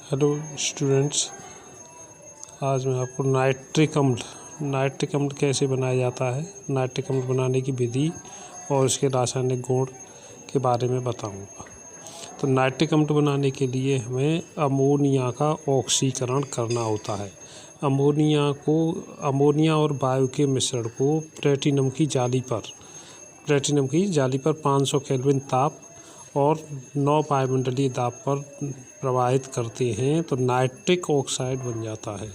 Hello students, आज मैं आपको नाइट्रिक अम्ल कैसे बनाया जाता है, नाइट्रिक अम्ल बनाने की विधि और उसके रासायनिक गुण के बारे में बताऊंगा। तो नाइट्रिक अम्ल बनाने के लिए हमें अमोनिया का ऑक्सीकरण करना होता है। अमोनिया और वायु के मिश्रण को प्लैटिनम की जाली पर 500 केल्विन ताप और 9 वायुमंडलीय दाब पर प्रवाहित करते हैं तो नाइट्रिक ऑक्साइड बन जाता है।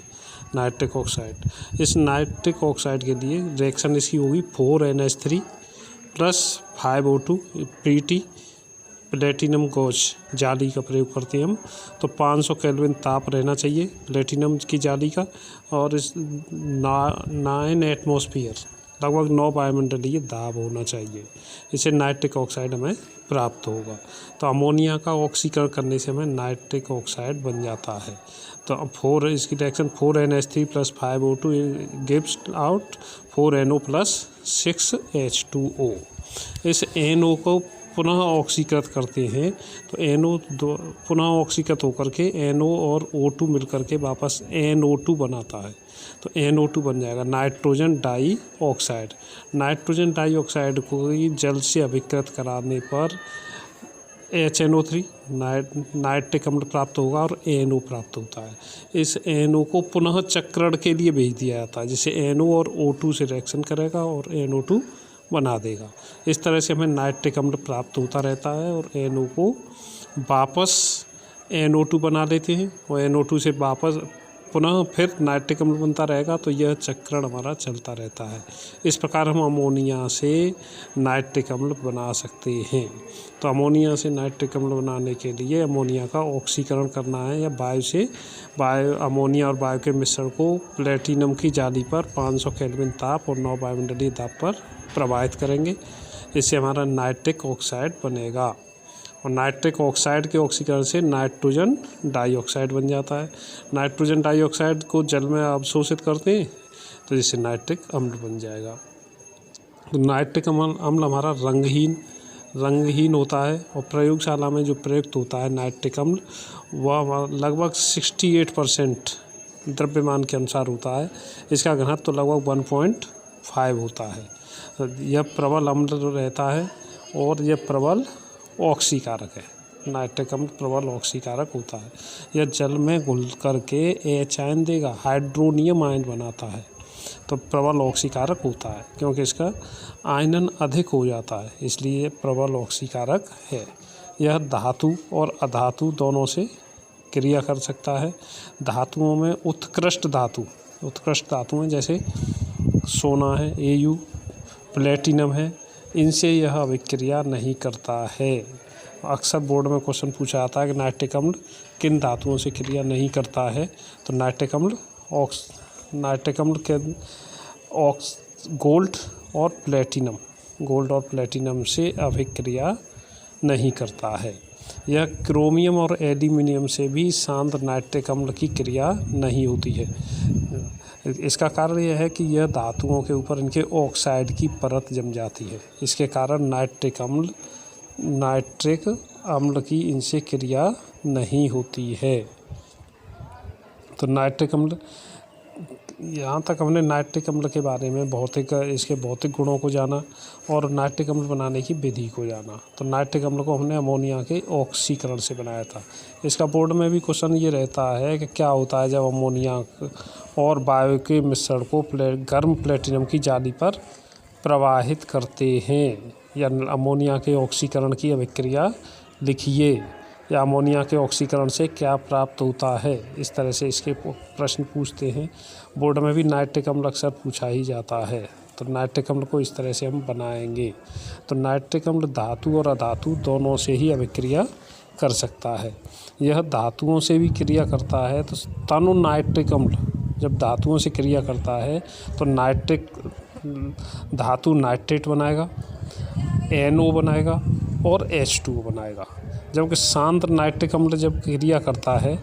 नाइट्रिक ऑक्साइड, इस नाइट्रिक ऑक्साइड के लिए रिएक्शन इसकी होगी 4NH3 plus 5O2 platinum gauge जाली का प्रयोग करते हैं हम। तो 500 केल्विन ताप रहना चाहिए प्लेटिनम की जाली का और इस 9 एटमॉस्फेयर लगभग 9 वायुमंडलीय दाब होना चाहिए। इससे नाइट्रिक ऑक्साइड हमें प्राप्त होगा। तो अमोनिया का ऑक्सीकरण करने से हमें नाइट्रिक ऑक्साइड बन जाता है। तो इसकी reaction 4NH3 plus 5O2 gives out 4NO plus 6H2O। इस NO को पुनः ऑक्सीकृत करते हैं तो NO पुनः ऑक्सीकृत होकर के NO और O2 मिलकर के वापस NO2 बनाता है। तो NO2 बन जाएगा नाइट्रोजन डाइऑक्साइड। नाइट्रोजन डाइऑक्साइड को जल से अभिकृत कराने पर HNO3 नाइट्रिक अम्ल प्राप्त होगा और NO प्राप्त होता है। इस NO को पुनः चक्रण के लिए भेज दिया जाता है, जिससे NO और O2 से रिएक्शन करेगा और NO2 बना देगा। इस तरह से हमें नाइट्रिक अम्ल प्राप्त होता रहता है और NO को वापस NO2 बना लेते हैं और NO2 से वापस पुनः फिर नाइट्रिक अम्ल बनता रहेगा। तो यह चक्रण हमारा चलता रहता है। इस प्रकार हम अमोनिया से नाइट्रिक अम्ल बना सकते हैं। तो अमोनिया से नाइट्रिक अम्ल बनाने के लिए अमोनिया का ऑक्सीकरण करना है या अमोनिया और वायु के मिश्रण को प्लैटिनम की जाली पर 500 केल्विन ताप और 9 वायुमंडलीय दाब पर प्रवाहित करेंगे। इससे हमारा नाइट्रिक ऑक्साइड बनेगा और नाइट्रिक ऑक्साइड के ऑक्सीकरण से नाइट्रोजन डाइऑक्साइड बन जाता है। नाइट्रोजन डाइऑक्साइड को जल में अवशोषित करते हैं तो जिससे नाइट्रिक अम्ल बन जाएगा। तो नाइट्रिक अम्ल हमारा रंगहीन होता है और प्रयोगशाला में जो प्रयुक्त होता है नाइट्रिक अम्ल वह लगभग 68% द्रव्यमान के अनुसार होता है। इसका घनत्व तो लगभग 1.5 होता है। यह प्रबल अम्ल रहता है और यह प्रबल ऑक्सीकारक है। नाइट्रिक अम्ल प्रबल ऑक्सीकारक होता है। यह जल में घुल करके H आयन देगा, हाइड्रोनियम आयन बनाता है। तो प्रबल ऑक्सीकारक होता है क्योंकि इसका आयनन अधिक हो जाता है, इसलिए प्रबल ऑक्सीकारक है। यह धातु और अधातु दोनों से क्रिया कर सकता है। धातुओं में उत्कृष्ट धातु हैं, जैसे सोना है Au, प्लेटिनम है, इनसे यह अभिक्रिया नहीं करता है। अक्सर बोर्ड में क्वेश्चन पूछा जाता है कि नाइट्रिक अम्ल किन धातुओं से क्रिया नहीं करता है। तो नाइट्रिक अम्ल के गोल्ड और प्लेटिनम से अभिक्रिया नहीं करता है। यह क्रोमियम और एल्यूमिनियम से भी सांद्र नाइट्रिक अम्ल की क्रिया नहीं होती है। इसका कारण यह है कि यह धातुओं के ऊपर इनके ऑक्साइड की परत जम जाती है। इसके कारण नाइट्रिक अम्ल की इनसे क्रिया नहीं होती है। तो नाइट्रिक अम्ल, यहाँ तक हमने नाइट्रिक अम्ल के बारे में इसके भौतिक गुणों को जाना और नाइट्रिक अम्ल बनाने की विधि को जाना। तो नाइट्रिक अम्ल को हमने अमोनिया के ऑक्सीकरण से बनाया था। इसका बोर्ड में भी क्वेश्चन ये रहता है कि क्या होता है जब अमोनिया और वायु के मिश्रण को गर्म प्लेटिनम की जाली पर प्रवाहित करते हैं, या अमोनिया के ऑक्सीकरण की अभिक्रिया लिखिए, या अमोनिया के ऑक्सीकरण से क्या प्राप्त होता है। इस तरह से इसके प्रश्न पूछते हैं। बोर्ड में भी नाइट्रिक अम्ल अक्सर पूछा ही जाता है। तो नाइट्रिक अम्ल को इस तरह से हम बनाएंगे। तो नाइट्रिक अम्ल धातु और अधातु दोनों से ही अभिक्रिया कर सकता है। यह धातुओं से भी क्रिया करता है। तो तनु नाइट्रिक अम्ल जब धातुओं से क्रिया करता है तो धातु नाइट्रेट बनाएगा, NO बनाएगा और H2O बनाएगा। जबकि सांद्र नाइट्रिक अम्ल जब क्रिया करता है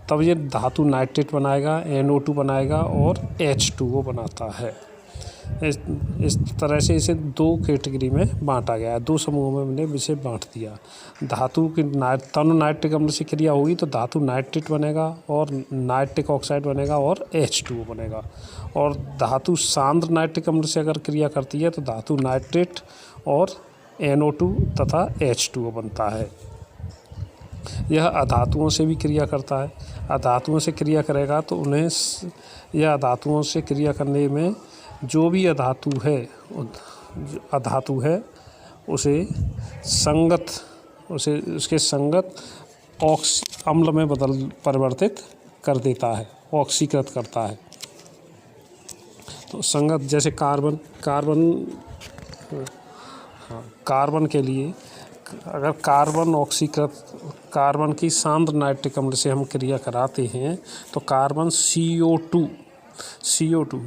तब ये धातु नाइट्रेट बनाएगा, NO2 बनाएगा और H2O बनाता है। इस तरह से इसे 2 कैटेगरी में बांटा गया है, 2 समूहों में हमने इसे बांट दिया। धातु की तनु नाइट्रिक अम्ल से क्रिया होगी तो धातु नाइट्रेट बनेगा और नाइट्रिक ऑक्साइड बनेगा और H2O बनेगा। और धातु सांद्र नाइट्रिक अम्ल से अगर क्रिया करती है तो धातु नाइट्रेट और NO2 तथा H2O बनता है। यह अधातुओं से भी क्रिया करता है। अधातुओं से क्रिया करेगा तो उन्हें यह अधातुओं से क्रिया करने में जो भी अधातु है उसे उसके संगत अम्ल में परिवर्तित कर देता है, ऑक्सीकृत करता है। तो संगत जैसे कार्बन के लिए अगर कार्बन की सांद्र नाइट्रिक अम्ल से हम क्रिया कराते हैं तो कार्बन CO2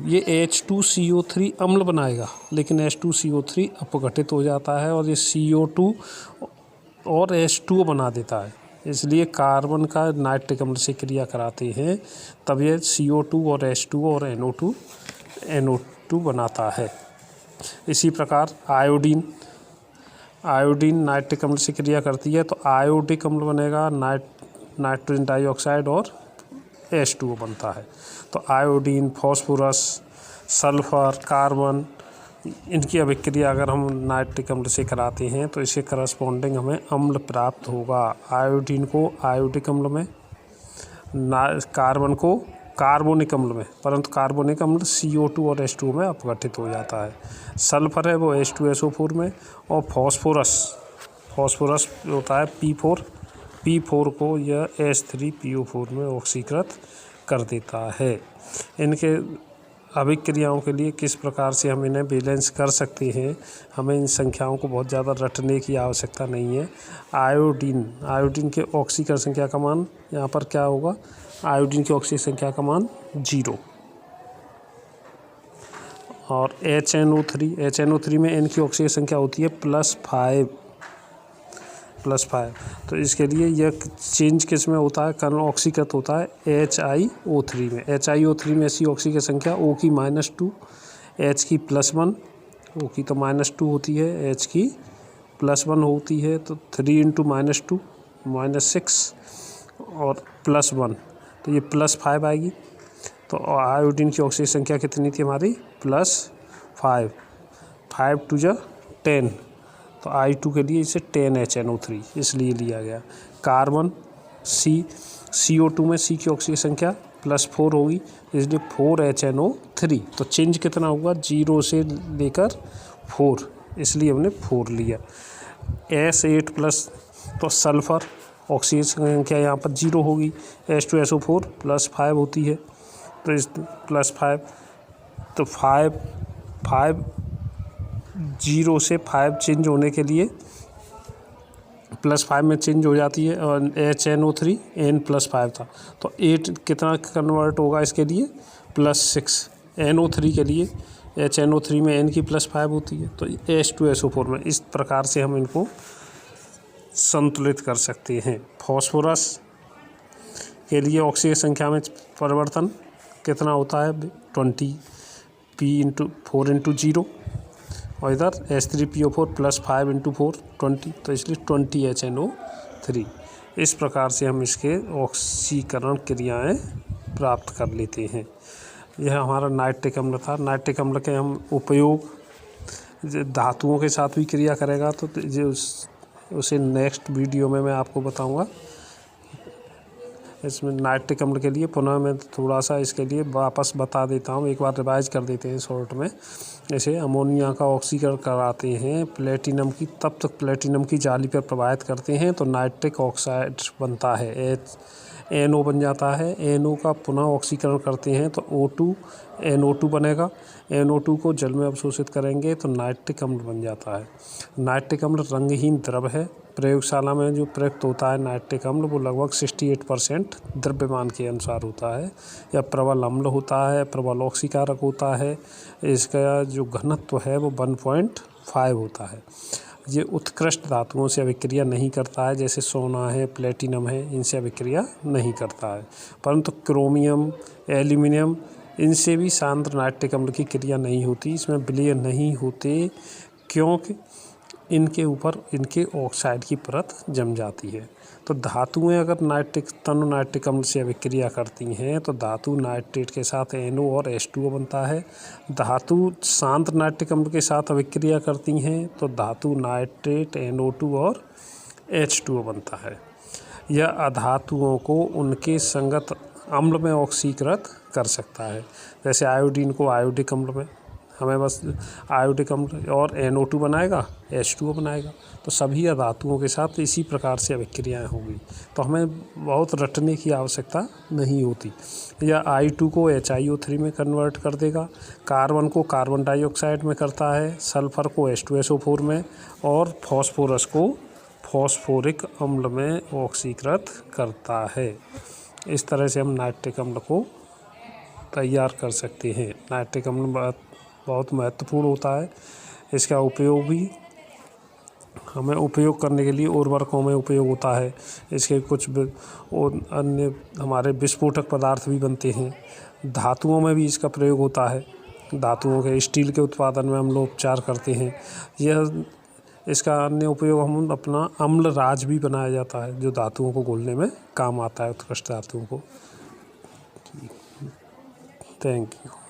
ये H2CO3 अम्ल बनाएगा, लेकिन H2CO3 अपघटित हो जाता है और ये CO2 और H2O बना देता है। इसलिए कार्बन का नाइट्रिक अम्ल से क्रिया कराते हैं तब ये CO2 और H2O और NO2 बनाता है। इसी प्रकार आयोडीन नाइट्रिक अम्ल से क्रिया करती है तो आयोडिक अम्ल बनेगा, नाइट्रोजन डाइऑक्साइड और H2O बनता है। तो आयोडीन, फास्फोरस, सल्फर, कार्बन इनकी अभिक्रिया अगर हम नाइट्रिक अम्ल से कराते हैं तो इसके करस्पॉन्डिंग हमें अम्ल प्राप्त होगा। आयोडीन को आयोडिक अम्ल में, कार्बन को कार्बोनिक अम्ल में, परंतु कार्बोनिक अम्ल CO2 और H2O में अपघटित हो जाता है। सल्फर है वो H2SO4 में, और फास्फोरस होता है P4 को यह H3PO4 में ऑक्सीकृत कर देता है। इनके अभिक्रियाओं के लिए किस प्रकार से हम इन्हें बैलेंस कर सकते हैं, हमें इन संख्याओं को बहुत ज़्यादा रटने की आवश्यकता नहीं है। आयोडीन के ऑक्सीकरण संख्या का मान यहाँ पर क्या होगा, आयोडीन की ऑक्सीकरण संख्या का मान 0। और HNO3 में N की ऑक्सीकरण संख्या होती है +5। तो इसके लिए यह चेंज किस में होता है, कर्ण ऑक्सीकृत होता है HiO3 में। HiO3 में ऐसी ऑक्सीकरण संख्या O की -2, H की +1, O की तो -2 होती है, H की +1 होती है, तो 3 × -2 -6 और +1 तो ये +5 आएगी। तो आयोडीन की ऑक्सीकरण संख्या कितनी थी हमारी, +5, 5 × 2 = 10। तो I2 के लिए इसे 10HNO3 इसलिए लिया गया। कार्बन CO2 में C की ऑक्सीजन संख्या +4 होगी, इसलिए 4HNO3। तो चेंज कितना हुआ, 0 से लेकर 4, इसलिए हमने 4 लिया। S8+, तो सल्फ़र ऑक्सीजन संख्या यहाँ पर 0 होगी, H2SO4 +5 होती है, तो इस +5 तो 5 0 से 5 चेंज होने के लिए +5 में चेंज हो जाती है, और HNO3 N+5 था, तो 8 कितना कन्वर्ट होगा इसके लिए, +6। NO3 के लिए HNO3 में N की +5 होती है, तो H2SO4 में इस प्रकार से हम इनको संतुलित कर सकते हैं। फास्फोरस के लिए ऑक्सीजन संख्या में परिवर्तन कितना होता है, 20, P4 × 0, और इधर H3PO4 +5 × 4 20, तो इसलिए 20HNO3। इस प्रकार से हम इसके ऑक्सीकरण क्रियाएं प्राप्त कर लेते हैं। यह हमारा नाइट्रिक अम्ल था। नाइट्रिक अम्ल के हम उपयोग धातुओं के साथ भी क्रिया करेगा, तो उसे नेक्स्ट वीडियो में मैं आपको बताऊंगा। इसमें नाइट्रिक अम्ल के लिए पुनः मैं थोड़ा सा इसके लिए वापस बता देता हूँ, एक बार रिवाइज कर देते हैं शॉर्ट में। जैसे अमोनिया का ऑक्सीकरण कराते हैं प्लेटिनम की, तब तक प्लेटिनम की जाली पर प्रभावित करते हैं तो नाइट्रिक ऑक्साइड बनता है, NO बन जाता है। NO का पुनः ऑक्सीकरण करते हैं तो O2 NO2 बनेगा। NO2 को जल में अवशोषित करेंगे तो नाइट्रिक अम्ल बन जाता है। नाइट्रिक अम्ल रंगहीन द्रव है। प्रयोगशाला में जो प्रयुक्त होता है नाइट्रिक अम्ल वो लगभग 68% द्रव्यमान के अनुसार होता है। यह प्रबल अम्ल होता है, प्रबल ऑक्सीकारक होता है। इसका जो घनत्व है वो 1.5 होता है। ये उत्कृष्ट धातुओं से अभिक्रिया नहीं करता है, जैसे सोना है, प्लेटिनम है, इनसे अभिक्रिया नहीं करता है। परंतु क्रोमियम, एल्यूमिनियम इनसे भी सांद्र नाइट्रिक अम्ल की क्रिया नहीं होती, इसमें विलय नहीं होते, क्योंकि इनके ऊपर इनके ऑक्साइड की परत जम जाती है। तो धातुएं अगर तनु नाइट्रिक अम्ल से अभिक्रिया करती हैं तो धातु नाइट्रेट के साथ NO और H2O बनता है। धातु सांद्र नाइट्रिक अम्ल के साथ अभिक्रिया करती हैं तो धातु नाइट्रेट NO2 और H2O बनता है। यह अधातुओं को उनके संगत अम्ल में ऑक्सीकृत कर सकता है। जैसे आयोडीन को आयोडिक अम्ल में हमें बस आयोडिक अम्ल और NO2 बनाएगा, H2O बनाएगा। तो सभी अधातुओं के साथ इसी प्रकार से अभिक्रियाएँ होंगी, तो हमें बहुत रटने की आवश्यकता नहीं होती। यह I2 को HiO3 में कन्वर्ट कर देगा, कार्बन को कार्बन डाइऑक्साइड में करता है, सल्फर को H2SO4 में और फॉस्फोरस को फॉस्फोरिक अम्ल में ऑक्सीकृत करता है। इस तरह से हम नाइट्रिक अम्ल को तैयार कर सकते हैं। नाइट्रिक अम्ल बहुत महत्वपूर्ण होता है। इसका उपयोग भी हमें उपयोग करने के लिए उर्वरकों में उपयोग होता है। इसके कुछ अन्य हमारे विस्फोटक पदार्थ भी बनते हैं। धातुओं में भी इसका प्रयोग होता है। धातुओं के स्टील के उत्पादन में हम लोग उपचार करते हैं। इसका अन्य उपयोग हम अपना अम्ल राज भी बनाया जाता है, जो धातुओं को घोलने में काम आता है, उत्कृष्ट धातुओं को। Thank you.